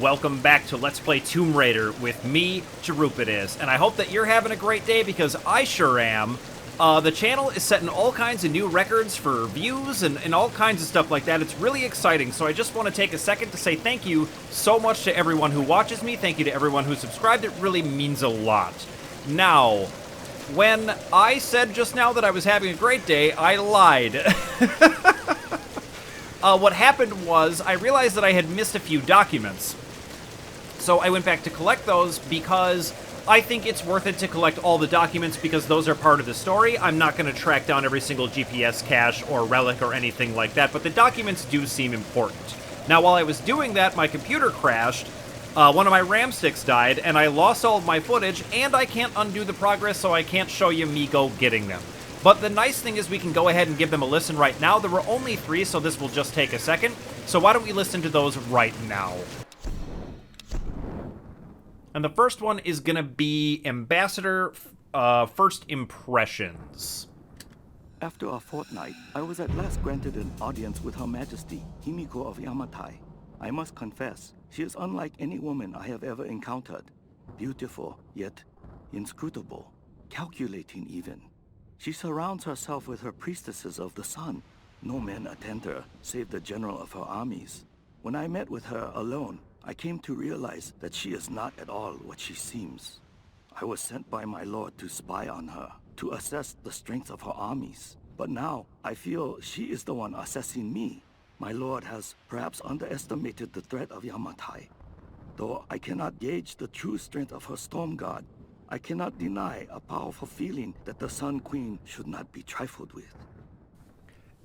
Welcome back to Let's Play Tomb Raider with me, Jerupidis, and I hope that you're having a great day because I sure am. The channel is setting all kinds of new records for views and all kinds of stuff like that. It's really exciting, so I just want to take a second to say thank you so much to everyone who watches me. Thank you to everyone who subscribed. It really means a lot. Now, when I said just now that I was having a great day, I lied. What happened was, I realized that I had missed a few documents. So I went back to collect those because I think it's worth it to collect all the documents because those are part of the story. I'm not going to track down every single GPS cache or relic or anything like that, but the documents do seem important. Now, while I was doing that, my computer crashed, one of my RAM sticks died, and I lost all of my footage, and I can't undo the progress, so I can't show you me go getting them. But the nice thing is we can go ahead and give them a listen right now. There were only 3, so this will just take a second. So why don't we listen to those right now? And the first one is going to be Ambassador First Impressions. After a fortnight, I was at last granted an audience with Her Majesty, Himiko of Yamatai. I must confess, she is unlike any woman I have ever encountered. Beautiful, yet inscrutable, calculating even. She surrounds herself with her priestesses of the sun. No men attend her, save the general of her armies. When I met with her alone, I came to realize that she is not at all what she seems. I was sent by my lord to spy on her, to assess the strength of her armies. But now, I feel she is the one assessing me. My lord has perhaps underestimated the threat of Yamatai. Though I cannot gauge the true strength of her storm god, I cannot deny a powerful feeling that the Sun Queen should not be trifled with.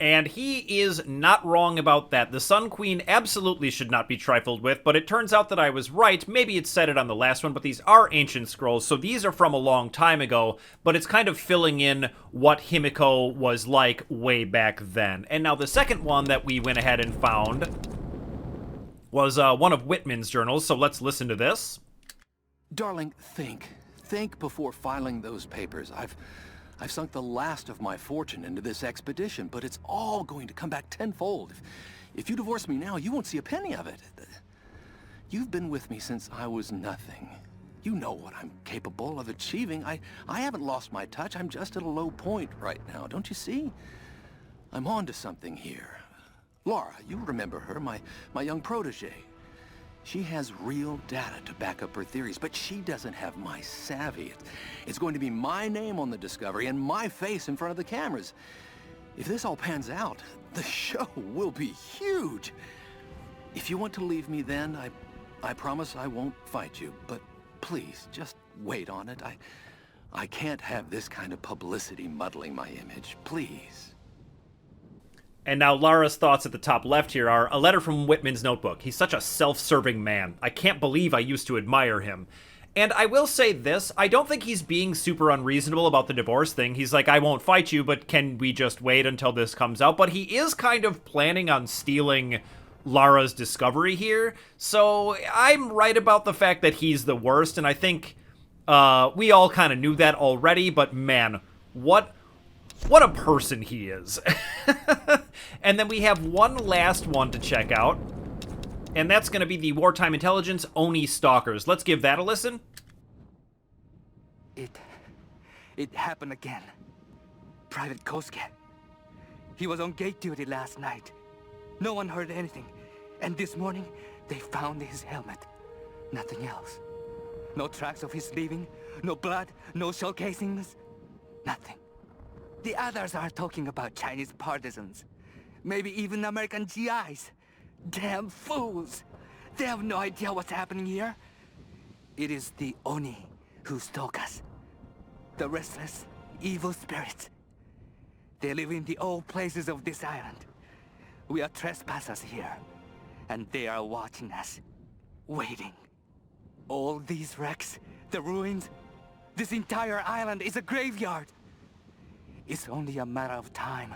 And he is not wrong about that. The Sun Queen absolutely should not be trifled with, but it turns out that I was right. Maybe it said it on the last one, but these are ancient scrolls, so these are from a long time ago, but it's kind of filling in what Himiko was like way back then. And now the second one that we went ahead and found was one of Whitman's journals, so let's listen to this. Darling, think before filing those papers. I've sunk the last of my fortune into this expedition, but it's all going to come back tenfold. If you divorce me now, you won't see a penny of it. You've been with me since I was nothing. You know what I'm capable of achieving. I haven't lost my touch. I'm just at a low point right now, don't you see? I'm on to something here. Lara, you remember her, my young protege. She has real data to back up her theories, but she doesn't have my savvy. It's going to be my name on the discovery and my face in front of the cameras. If this all pans out, the show will be huge. If you want to leave me then, I promise I won't fight you, but please, just wait on it. I can't have this kind of publicity muddling my image, please. And now Lara's thoughts at the top left here are, a letter from Whitman's notebook. He's such a self-serving man. I can't believe I used to admire him. And I will say this, I don't think he's being super unreasonable about the divorce thing. He's like, I won't fight you, but can we just wait until this comes out? But he is kind of planning on stealing Lara's discovery here. So I'm right about the fact that he's the worst, and I think we all kind of knew that already, but man, what a person he is. And then we have one last one to check out, and that's going to be the Wartime Intelligence Oni Stalkers. Let's give that a listen. It happened again. Private Kosuke. He was on gate duty last night. No one heard anything. And this morning, they found his helmet. Nothing else. No tracks of his leaving, no blood, no shell casings, nothing. The others are talking about Chinese partisans. Maybe even American GIs. Damn fools! They have no idea what's happening here. It is the Oni who stalk us. The restless, evil spirits. They live in the old places of this island. We are trespassers here, and they are watching us, waiting. All these wrecks, the ruins, this entire island is a graveyard. It's only a matter of time.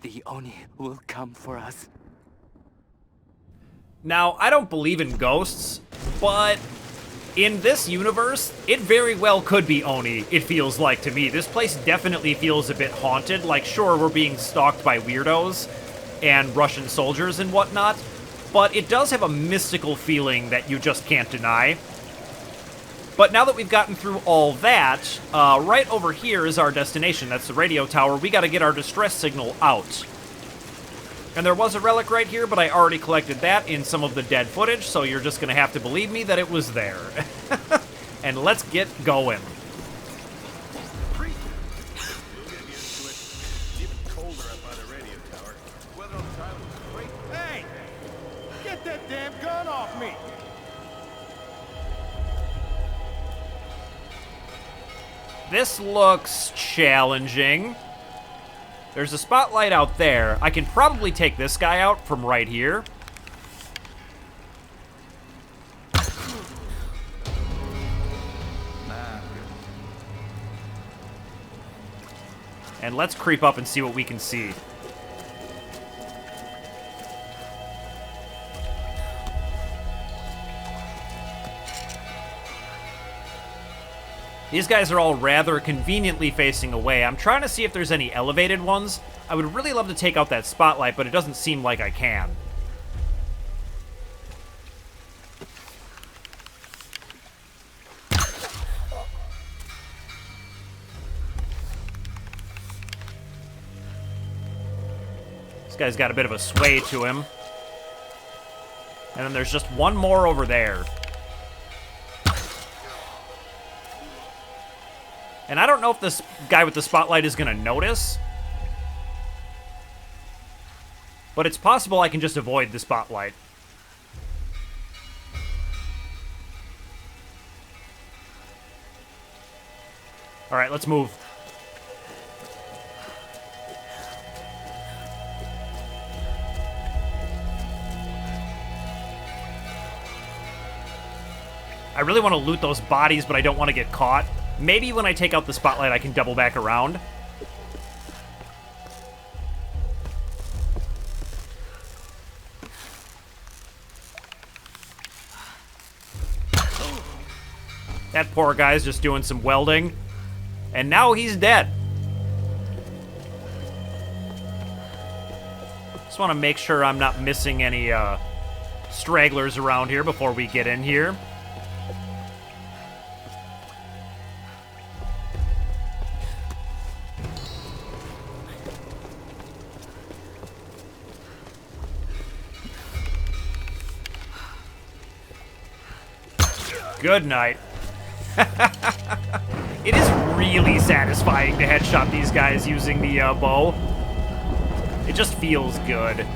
The Oni will come for us. Now, I don't believe in ghosts, but in this universe, it very well could be Oni, it feels like to me. This place definitely feels a bit haunted. Like, sure, we're being stalked by weirdos and Russian soldiers and whatnot, but it does have a mystical feeling that you just can't deny. But now that we've gotten through all that, right over here is our destination. That's the radio tower. We gotta get our distress signal out. And there was a relic right here, but I already collected that in some of the dead footage, so you're just gonna have to believe me that it was there. And let's get going. Hey! Get that damn gun off me! This looks challenging. There's a spotlight out there. I can probably take this guy out from right here. And let's creep up and see what we can see. These guys are all rather conveniently facing away. I'm trying to see if there's any elevated ones. I would really love to take out that spotlight, but it doesn't seem like I can. This guy's got a bit of a sway to him. And then there's just one more over there. And I don't know if this guy with the spotlight is going to notice. But it's possible I can just avoid the spotlight. Alright, let's move. I really want to loot those bodies, but I don't want to get caught. Maybe when I take out the spotlight, I can double back around. That poor guy's just doing some welding. And now he's dead. Just want to make sure I'm not missing any stragglers around here before we get in here. Good night. It is really satisfying to headshot these guys using the bow. It just feels good.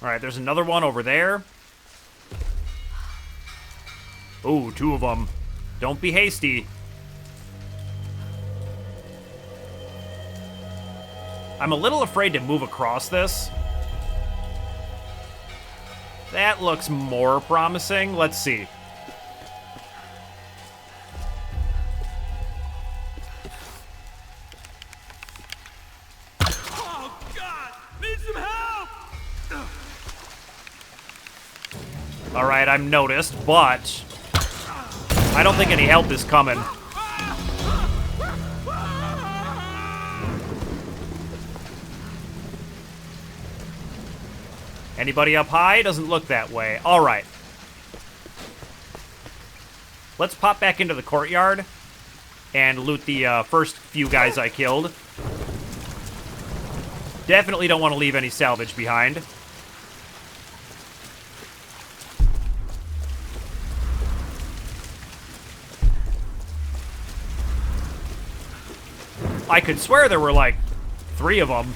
Alright, there's another one over there. Ooh, two of them. Don't be hasty. I'm a little afraid to move across this. That looks more promising. Let's see. Oh, God! Need some help! All right, I'm noticed, but I don't think any help is coming. Anybody up high? Doesn't look that way. All right. Let's pop back into the courtyard and loot the first few guys I killed. Definitely don't want to leave any salvage behind. I could swear there were like 3 of them.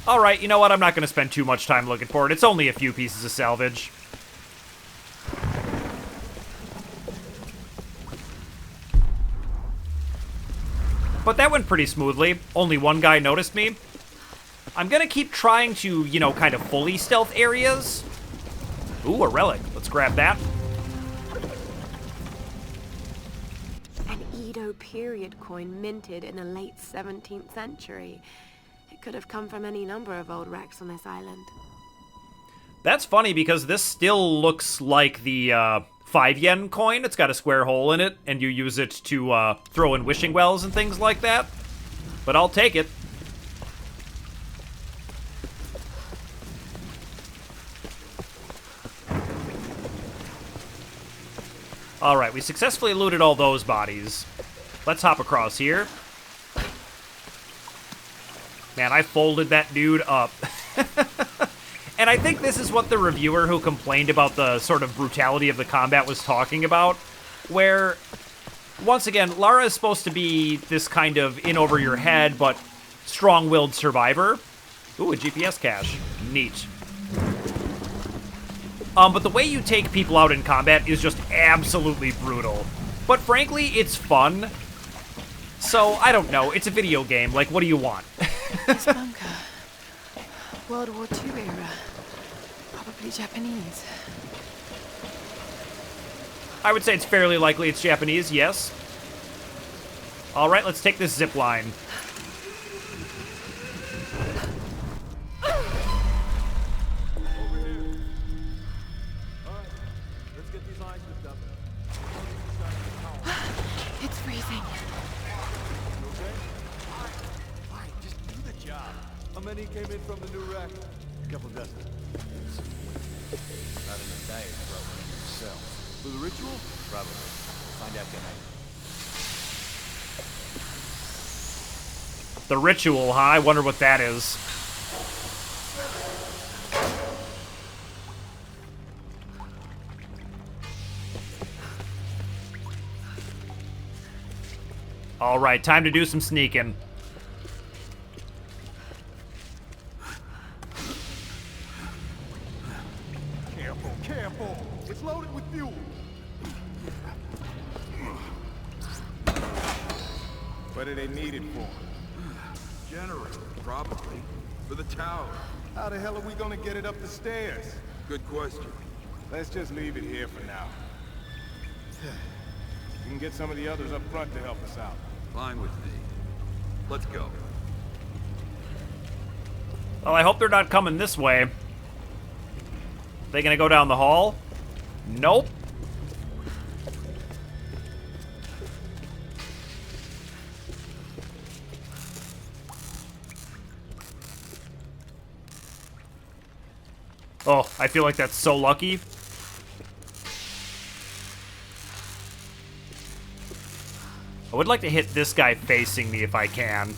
Alright, you know what? I'm not going to spend too much time looking for it. It's only a few pieces of salvage. But that went pretty smoothly. Only one guy noticed me. I'm going to keep trying to, you know, kind of fully stealth areas. Ooh, a relic. Let's grab that. An Edo period coin minted in the late 17th century. It could have come from any number of old wrecks on this island. That's funny because this still looks like the 5 yen coin. It's got a square hole in it, and you use it to throw in wishing wells and things like that. But I'll take it. Alright, we successfully looted all those bodies. Let's hop across here. Man, I folded that dude up. And I think this is what the reviewer who complained about the sort of brutality of the combat was talking about, where, once again, Lara is supposed to be this kind of in-over-your-head, but strong-willed survivor. Ooh, a GPS cache. Neat. But the way you take people out in combat is just absolutely brutal. But frankly, it's fun. So, I don't know. It's a video game. Like, what do you want? This bunker. World War II era. Probably Japanese. I would say it's fairly likely it's Japanese, yes. Alright, let's take this zip line. It's freezing. How many came in from the new rack? A couple dozen. Not enough diet for one yourself. For the ritual? Probably. Find out tonight. The ritual, huh? I wonder what that is. Alright, time to do some sneaking. Careful, careful. It's loaded with fuel. What do they need it for? Generator, probably. For the tower. How the hell are we gonna get it up the stairs? Good question. Let's just leave it here for now. We can get some of the others up front to help us out. Fine with me. Let's go. Well, I hope they're not coming this way. They gonna go down the hall? Nope. Oh, I feel like that's so lucky. I would like to hit this guy facing me if I can.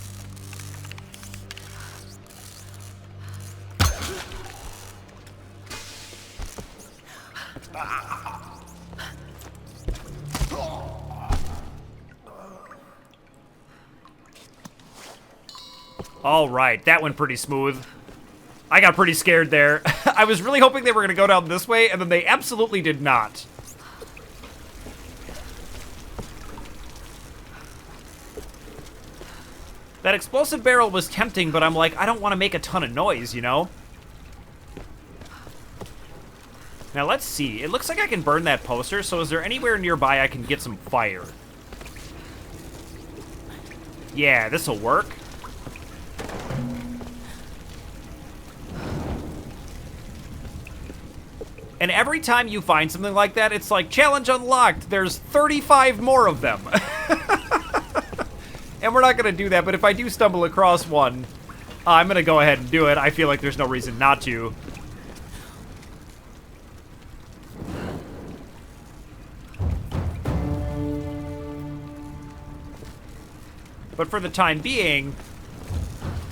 All right, that went pretty smooth. I got pretty scared there. I was really hoping they were going to go down this way, and then they absolutely did not. That explosive barrel was tempting, but I'm like, I don't want to make a ton of noise, you know? Now, let's see. It looks like I can burn that poster, so is there anywhere nearby I can get some fire? Yeah, this'll work. And every time you find something like that, it's like, challenge unlocked. There's 35 more of them. And we're not going to do that, but if I do stumble across one, I'm going to go ahead and do it. I feel like there's no reason not to. But for the time being,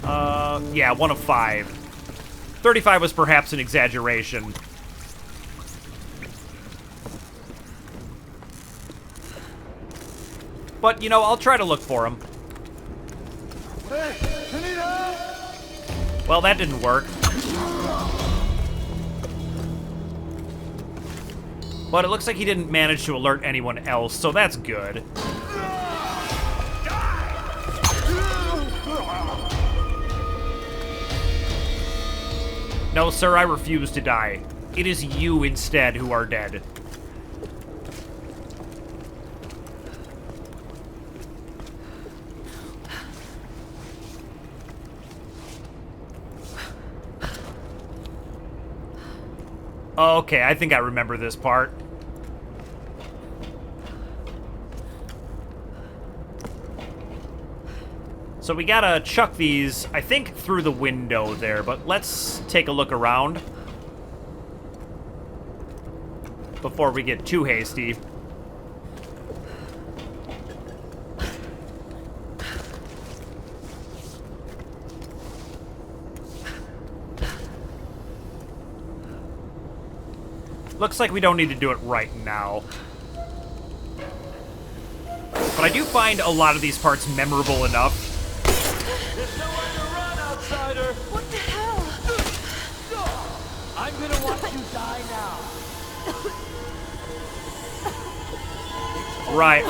yeah, 1 of 5. 35 was perhaps an exaggeration. But, you know, I'll try to look for him. Hey, you need help? Well, that didn't work. But it looks like he didn't manage to alert anyone else, so that's good. No, sir, I refuse to die. It is you instead who are dead. Okay, I think I remember this part. So we gotta chuck these, I think, through the window there, but let's take a look around before we get too hasty. Looks like we don't need to do it right now. But I do find a lot of these parts memorable enough. There's nowhere to run, outsider! What the hell? I'm gonna watch you die now. Right.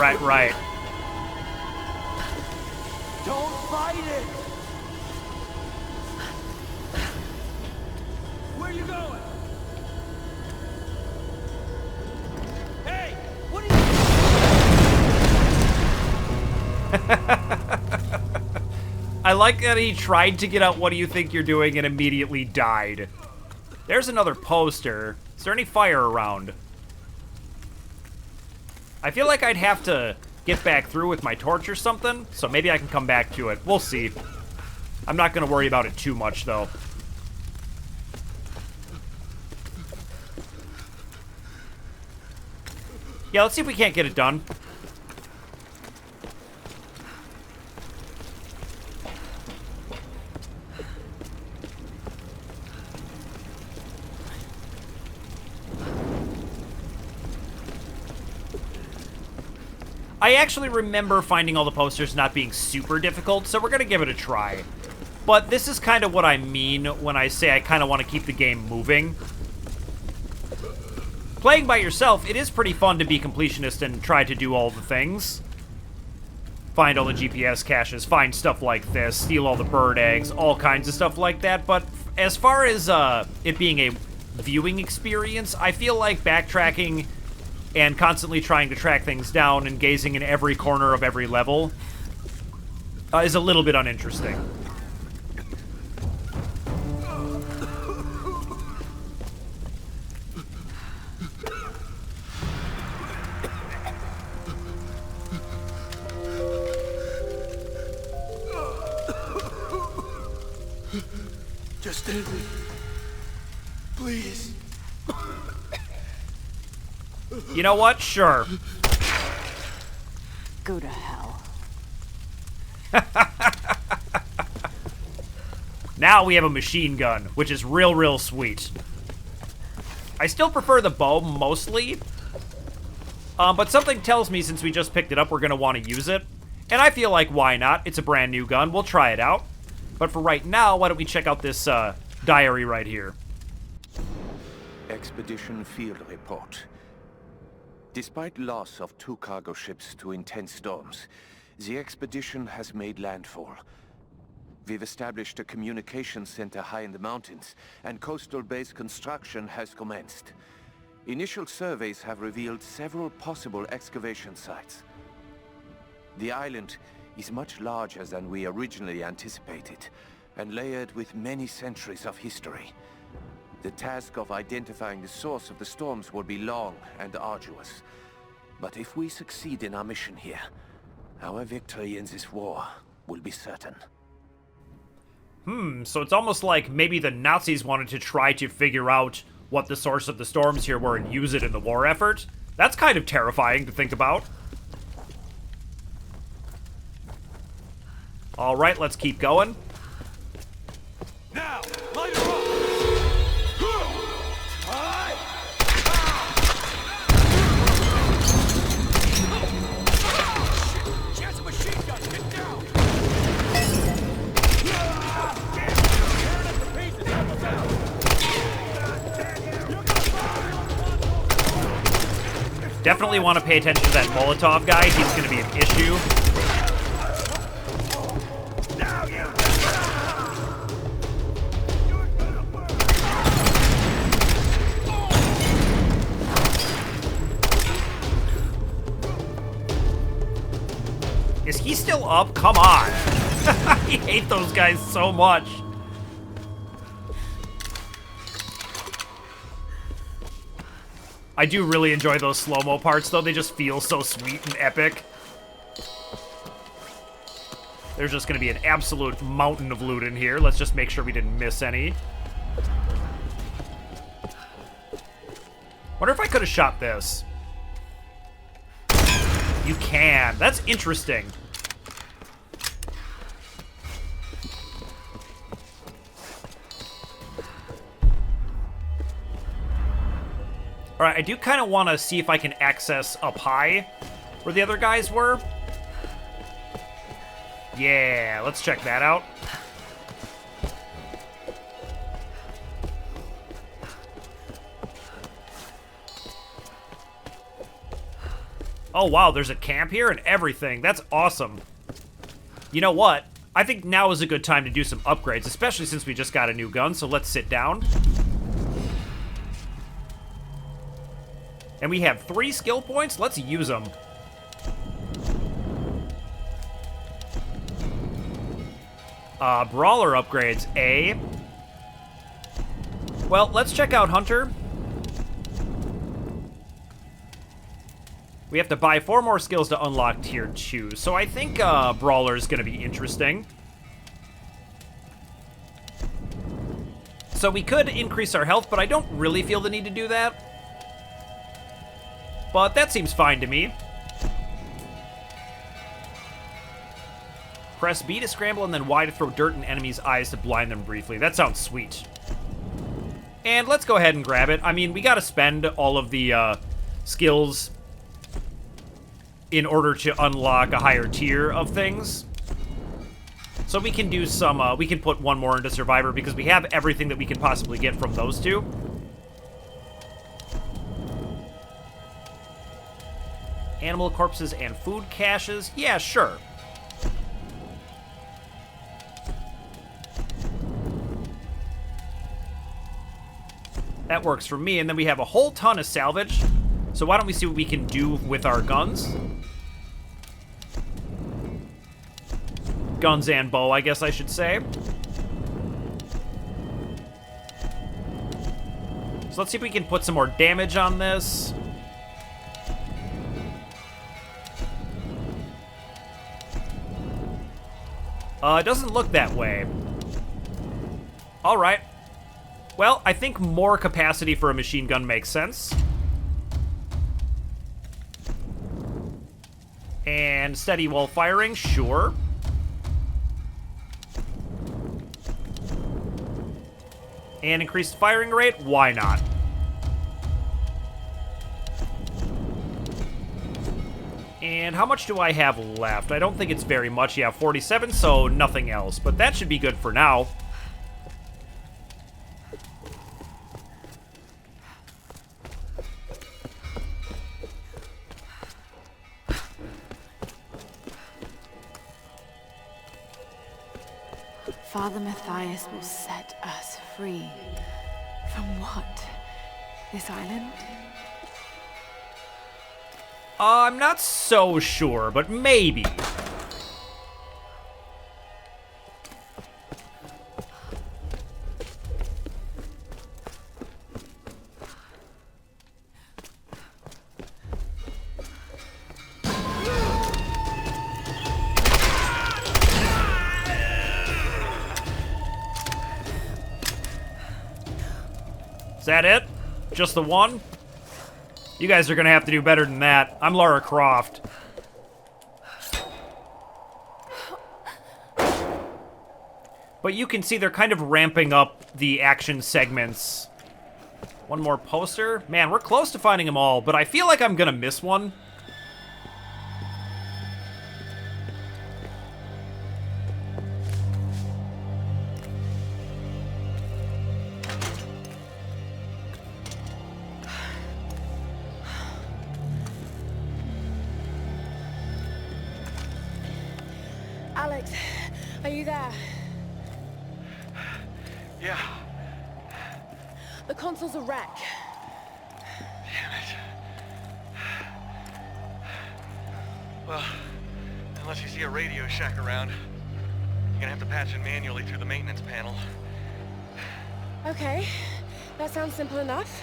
Don't fight it! Where are you going? Hey! What are you... I like that he tried to get out "what do you think you're doing" and immediately died. There's another poster. Is there any fire around? I feel like I'd have to get back through with my torch or something, so maybe I can come back to it. We'll see. I'm not going to worry about it too much, though. Yeah, let's see if we can't get it done. I actually remember finding all the posters not being super difficult, so we're going to give it a try. But this is kind of what I mean when I say I kind of want to keep the game moving. Playing by yourself, it is pretty fun to be completionist and try to do all the things. Find all the GPS caches, find stuff like this, steal all the bird eggs, all kinds of stuff like that. But as far as it being a viewing experience, I feel like backtracking and constantly trying to track things down and gazing in every corner of every level is a little bit uninteresting. Just end it. Please. You know what? Sure. Go to hell. Now we have a machine gun, which is real sweet. I still prefer the bow mostly, but something tells me since we just picked it up, we're going to want to use it. And I feel like, why not? It's a brand new gun. We'll try it out. But for right now, why don't we check out this diary right here. Expedition Field Report. Despite loss of 2 cargo ships to intense storms, the expedition has made landfall. We've established a communication center high in the mountains, and coastal base construction has commenced. Initial surveys have revealed several possible excavation sites. The island is much larger than we originally anticipated, and layered with many centuries of history. The task of identifying the source of the storms will be long and arduous. But if we succeed in our mission here, our victory in this war will be certain. So it's almost like maybe the Nazis wanted to try to figure out what the source of the storms here were and use it in the war effort. That's kind of terrifying to think about. Alright, let's keep going. Now, light her up! She has a machine gun! Get down! Definitely want to pay attention to that Molotov guy. He's going to be an issue. Is he still up? Come on. I hate those guys so much. I do really enjoy those slow-mo parts, though. They just feel so sweet and epic. There's just going to be an absolute mountain of loot in here. Let's just make sure we didn't miss any. Wonder if I could have shot this. You can. That's interesting. Alright, I do kind of want to see if I can access up high where the other guys were. Yeah, let's check that out. Oh, wow, there's a camp here and everything. That's awesome. You know what? I think now is a good time to do some upgrades, especially since we just got a new gun, so let's sit down. And we have 3 skill points. Let's use them. Brawler upgrades, A. Well, let's check out Hunter. We have to buy 4 more skills to unlock tier 2. So I think Brawler is going to be interesting. So we could increase our health, but I don't really feel the need to do that. But that seems fine to me. Press B to scramble and then Y to throw dirt in enemies' eyes to blind them briefly. That sounds sweet. And let's go ahead and grab it. I mean, we gotta spend all of the skills in order to unlock a higher tier of things. So we can do some, we can put 1 more into Survivor because we have everything that we can possibly get from those 2. Animal corpses and food caches. Yeah, sure. That works for me. And then we have a whole ton of salvage. So why don't we see what we can do with our guns? Guns and bow, I guess I should say. So let's see if we can put some more damage on this. It doesn't look that way. All right. Well, I think more capacity for a machine gun makes sense. And steady while firing, sure. And increased firing rate, why not? And how much do I have left? I don't think it's very much. Yeah, 47, so nothing else. But that should be good for now. Father Matthias will set us free. From what? This island? I'm not so sure, but maybe. Is that it? Just the one? You guys are gonna have to do better than that. I'm Lara Croft. But you can see they're kind of ramping up the action segments. One more poster? Man, we're close to finding them all, but I feel like I'm gonna miss one. Alex, are you there? Yeah. The console's a wreck. Damn it. Well, unless you see a Radio Shack around, you're gonna have to patch it manually through the maintenance panel. Okay, that sounds simple enough.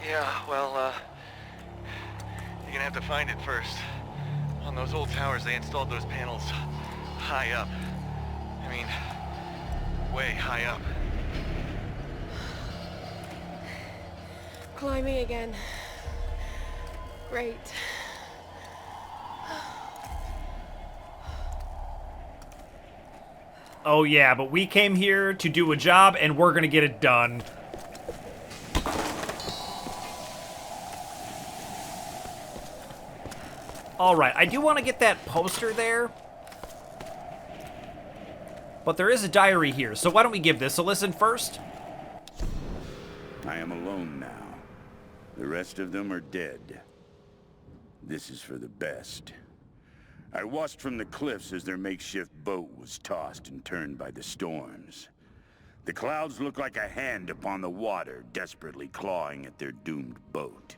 Yeah, well, You're gonna have to find it first. On those old towers, they installed those panels high up. I mean, way high up. Climbing again. Great. Oh yeah, but we came here to do a job, and we're gonna get it done. Alright, I do want to get that poster there. But there is a diary here, so why don't we give this a listen first? I am alone now. The rest of them are dead. This is for the best. I watched from the cliffs as their makeshift boat was tossed and turned by the storms. The clouds looked like a hand upon the water, desperately clawing at their doomed boat.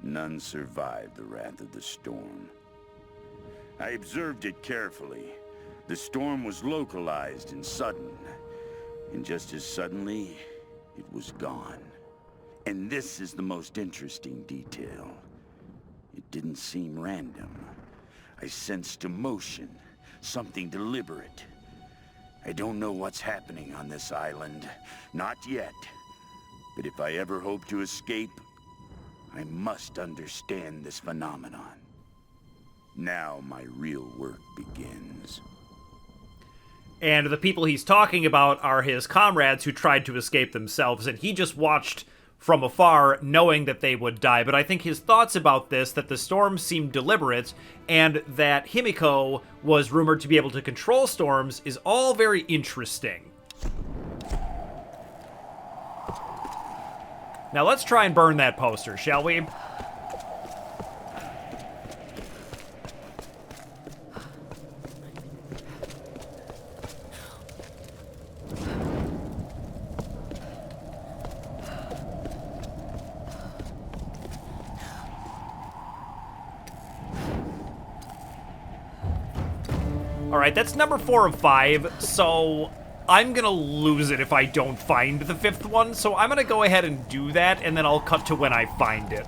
None survived the wrath of the storm. I observed it carefully. The storm was localized and sudden. And just as suddenly, it was gone. And this is the most interesting detail. It didn't seem random. I sensed emotion, something deliberate. I don't know what's happening on this island. Not yet. But if I ever hope to escape, I must understand this phenomenon. Now my real work begins. And the people he's talking about are his comrades who tried to escape themselves, and he just watched from afar, knowing that they would die. But I think his thoughts about this, that the storm seemed deliberate, and that Himiko was rumored to be able to control storms, is all very interesting. Now let's try and burn that poster, shall we? Alright, that's number 4 of 5, so I'm gonna lose it if I don't find the 5th one, so I'm gonna go ahead and do that, and then I'll cut to when I find it.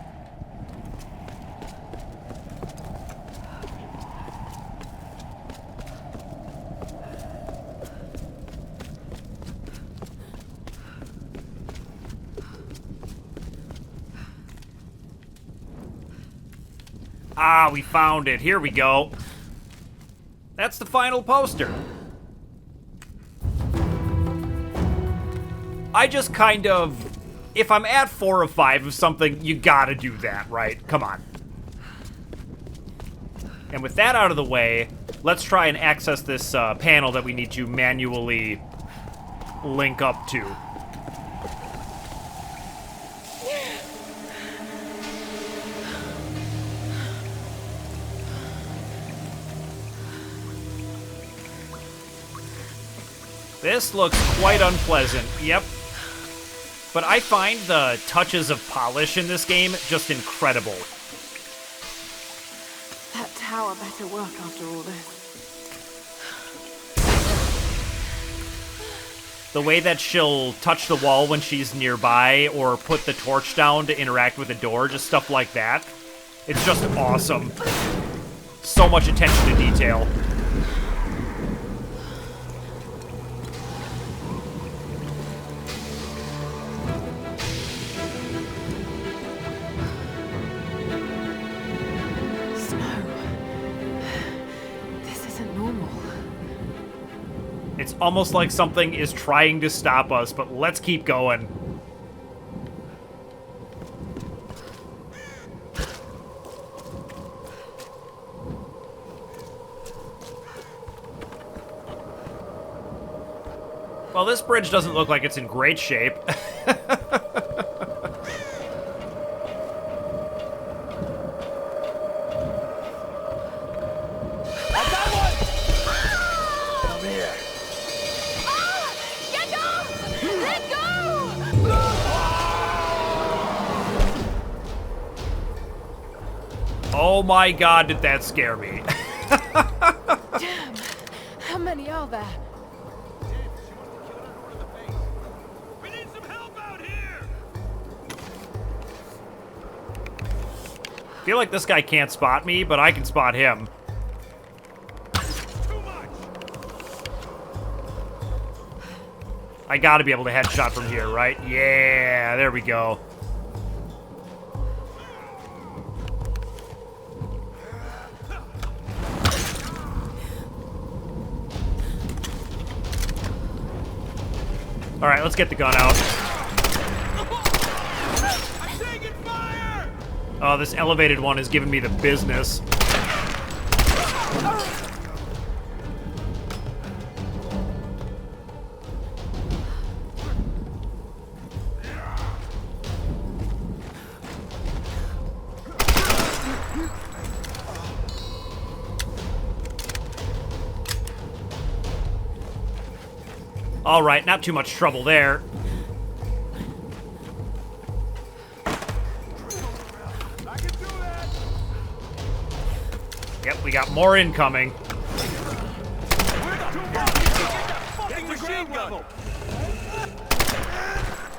Ah, we found it. Here we go. That's the final poster. I just kind of... If I'm at 4 of 5 of something, you gotta do that, right? Come on. And with that out of the way, let's try and access this panel that we need to manually link up to. This looks quite unpleasant, yep. But I find the touches of polish in this game just incredible. That tower better work after all this. The way that she'll touch the wall when she's nearby, or put the torch down to interact with the door, just stuff like that. It's just awesome. So much attention to detail. It's almost like something is trying to stop us, but let's keep going. Well, this bridge doesn't look like it's in great shape. Oh my god, did that scare me. Damn, how many are there? We need some help out here! feel like this guy can't spot me, but I can spot him. I gotta be able to headshot from here, right? Yeah, there we go. All right, let's get the gun out. Oh, this elevated one is giving me the business. All right, not too much trouble there. Yep, we got more incoming. Machinegun!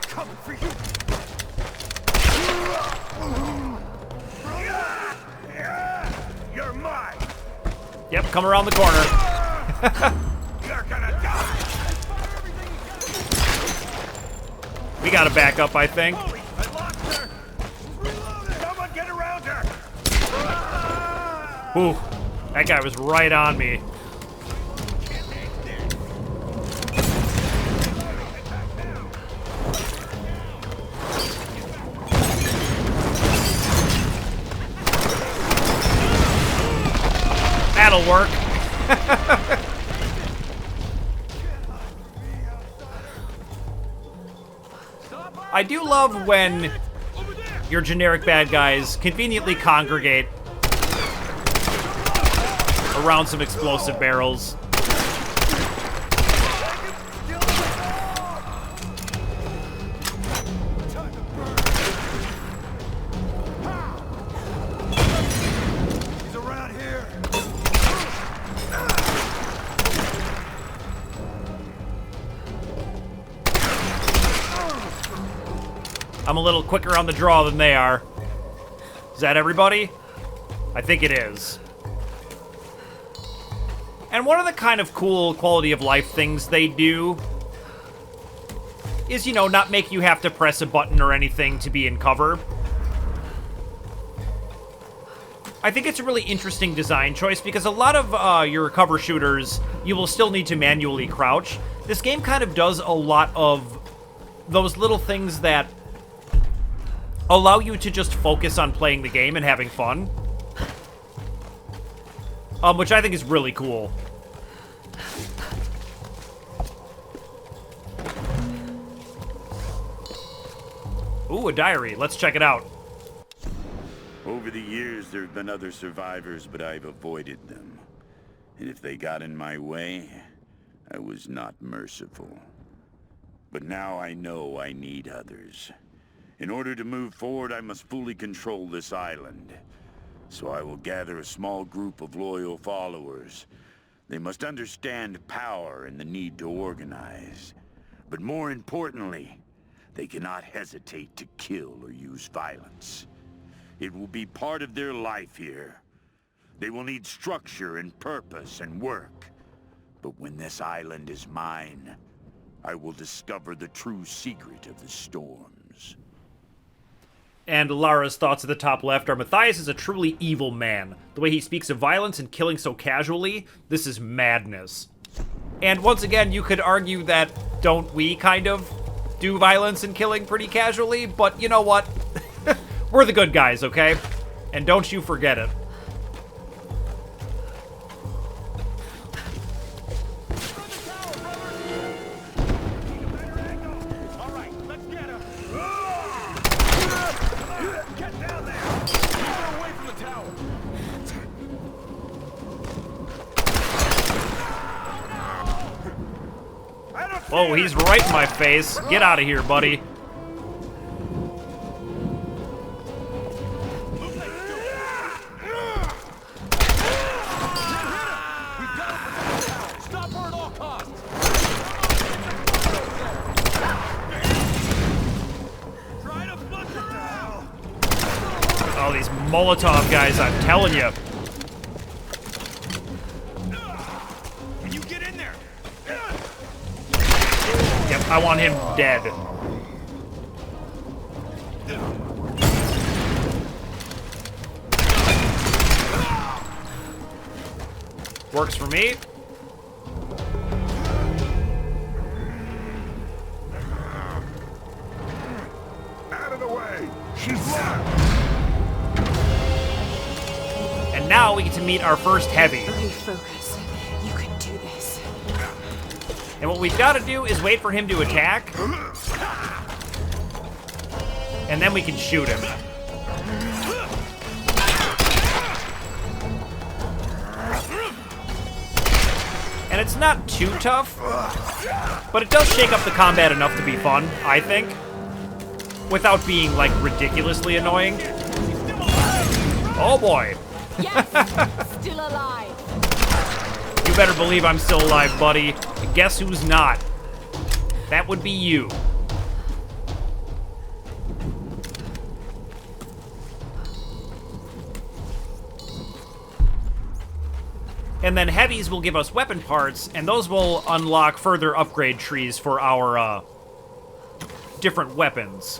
Coming for you! You're mine! Yep, come around the corner. You're gonna die! We gotta back up, I think. I lost her! Someone get around her! Ooh, that guy was right on me. That'll work. I do love when your generic bad guys conveniently congregate around some explosive barrels. He's around here! I'm a little quicker on the draw than they are. Is that everybody? I think it is. And one of the kind of cool quality of life things they do is, you know, not make you have to press a button or anything to be in cover. I think it's a really interesting design choice because a lot of your cover shooters, you will still need to manually crouch. This game kind of does a lot of those little things that allow you to just focus on playing the game and having fun. Which I think is really cool. Ooh, a diary. Let's check it out. Over the years, there have been other survivors, but I've avoided them. And if they got in my way, I was not merciful. But now I know I need others. In order to move forward, I must fully control this island. So I will gather a small group of loyal followers. They must understand power and the need to organize. But more importantly, they cannot hesitate to kill or use violence. It will be part of their life here. They will need structure and purpose and work. But when this island is mine, I will discover the true secret of the storms. And Lara's thoughts at the top left are, Matthias is a truly evil man. The way he speaks of violence and killing so casually, this is madness. And once again, you could argue that don't we kind of do violence and killing pretty casually, but you know what? We're the good guys, okay? And don't you forget it. Whoa, he's right in my face. Get out of here, buddy. Stop her at all costs! Try to flush her out! Oh, these Molotov guys, I'm telling you. Can you get in there? Yep, I want him dead. Works for me. Out of the way. She's low. And now we get to meet our first heavy. Okay, focus. You can do this. And what we've got to do is wait for him to attack. And then we can shoot him. And it's not too tough, but it does shake up the combat enough to be fun, I think. Without being, like, ridiculously annoying. Oh boy. Yes, still alive. You better believe I'm still alive, buddy. Guess who's not? That would be you. And then heavies will give us weapon parts, and those will unlock further upgrade trees for our different weapons.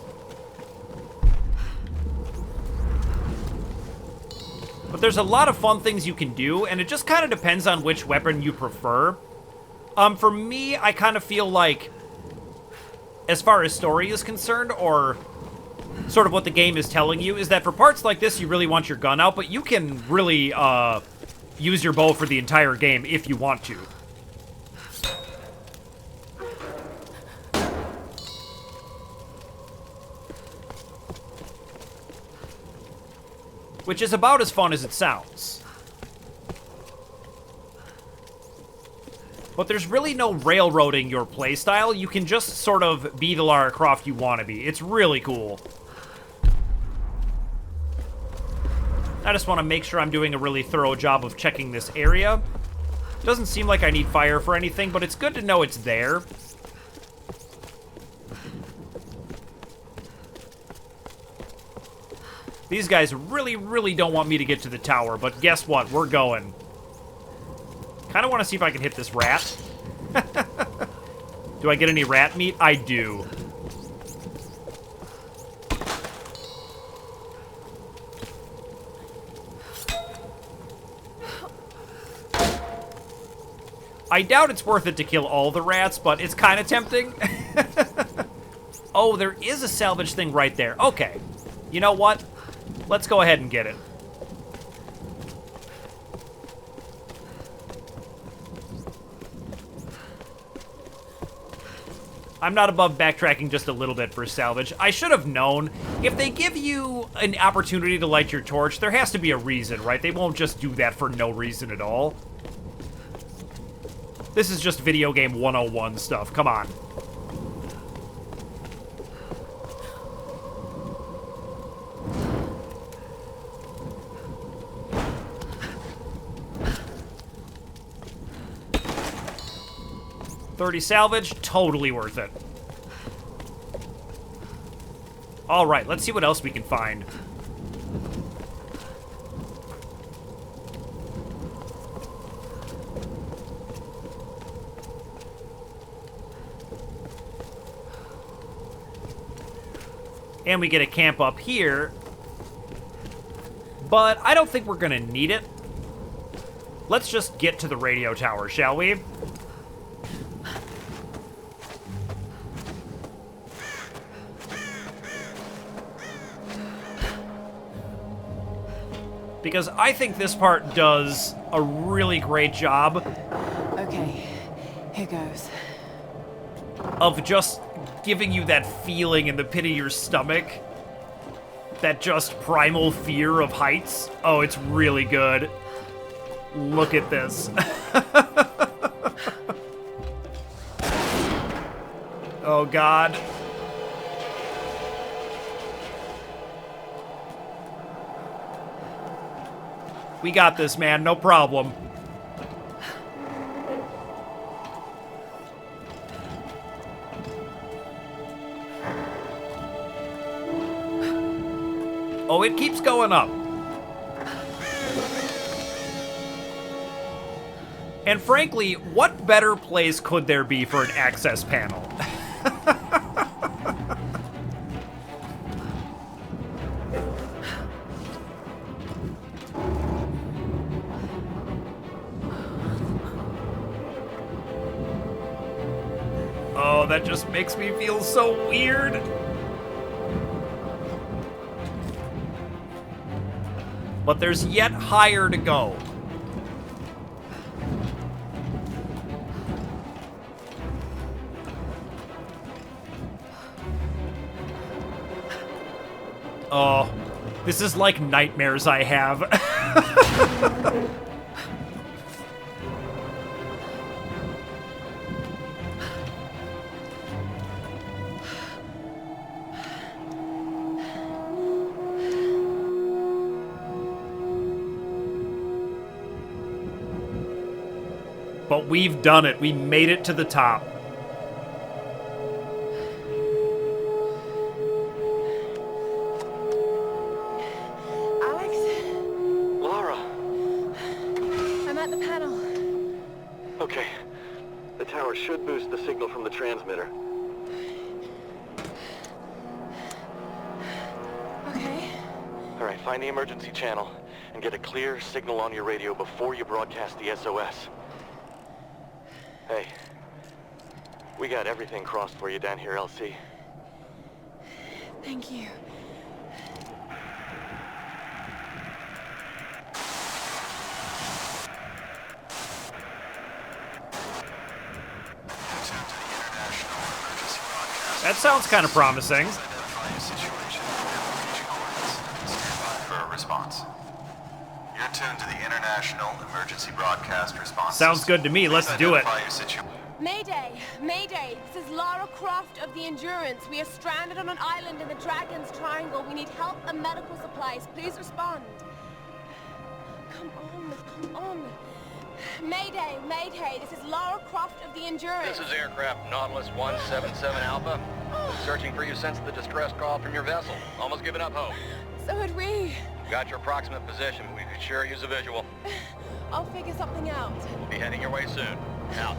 But there's a lot of fun things you can do, and it just kind of depends on which weapon you prefer. For me, I kind of feel like, as far as story is concerned, or sort of what the game is telling you, is that for parts like this, you really want your gun out, but you can really, use your bow for the entire game if you want to. Which is about as fun as it sounds. But there's really no railroading your playstyle. You can just sort of be the Lara Croft you want to be. It's really cool. I just want to make sure I'm doing a really thorough job of checking this area. Doesn't seem like I need fire for anything, but it's good to know it's there. These guys really, really don't want me to get to the tower, but guess what? We're going. Kind of want to see if I can hit this rat. Do I get any rat meat? I do. I doubt it's worth it to kill all the rats, but it's kind of tempting. Oh, there is a salvage thing right there. Okay. You know what? Let's go ahead and get it. I'm not above backtracking just a little bit for salvage. I should have known. If they give you an opportunity to light your torch, there has to be a reason, right? They won't just do that for no reason at all. This is just video game 101 stuff. Come on. $30 salvage, totally worth it. All right, let's see what else we can find. And we get a camp up here. But I don't think we're gonna need it. Let's just get to the radio tower, shall we? Because I think this part does a really great job. Okay, here goes. Of just giving you that feeling in the pit of your stomach. That just primal fear of heights. Oh, it's really good. Look at this. Oh, God. We got this, man. No problem. Oh, it keeps going up. And frankly, what better place could there be for an access panel? Oh, that just makes me feel so weird. But there's yet higher to go. Oh, this is like nightmares I have. But we've done it. We made it to the top. Alex? Lara! I'm at the panel. Okay. The tower should boost the signal from the transmitter. Okay. Alright, find the emergency channel and get a clear signal on your radio before you broadcast the SOS. Hey, we got everything crossed for you down here, LC. Thank you. That sounds kind of promising. For a response. You're tuned to the International Emergency Broadcast Response. Sounds good to me. Let's do it. Mayday! Mayday! This is Lara Croft of the Endurance. We are stranded on an island in the Dragon's Triangle. We need help and medical supplies. Please respond. Come on. Mayday! Mayday! This is Lara Croft of the Endurance. This is aircraft Nautilus 177 Alpha. Been searching for you since the distress call from your vessel. Almost given up hope. So had we. Got your approximate position. We could sure use a visual. I'll figure something out. Be heading your way soon. Out.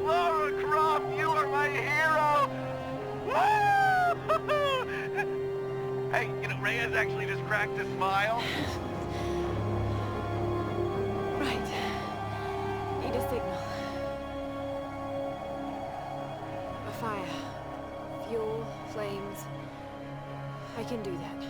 Lara Croft, you are my hero! Hey, you know, Reyes actually just cracked a smile. Right. Need a signal. A fire. Fuel, flames. I can do that.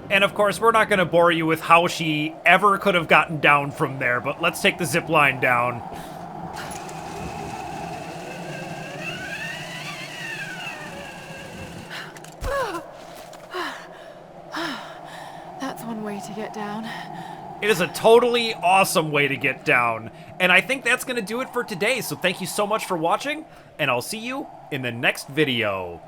And of course, we're not going to bore you with how she ever could have gotten down from there, but let's take the zip line down. That's one way to get down. It is a totally awesome way to get down. And I think that's going to do it for today, so thank you so much for watching, and I'll see you in the next video.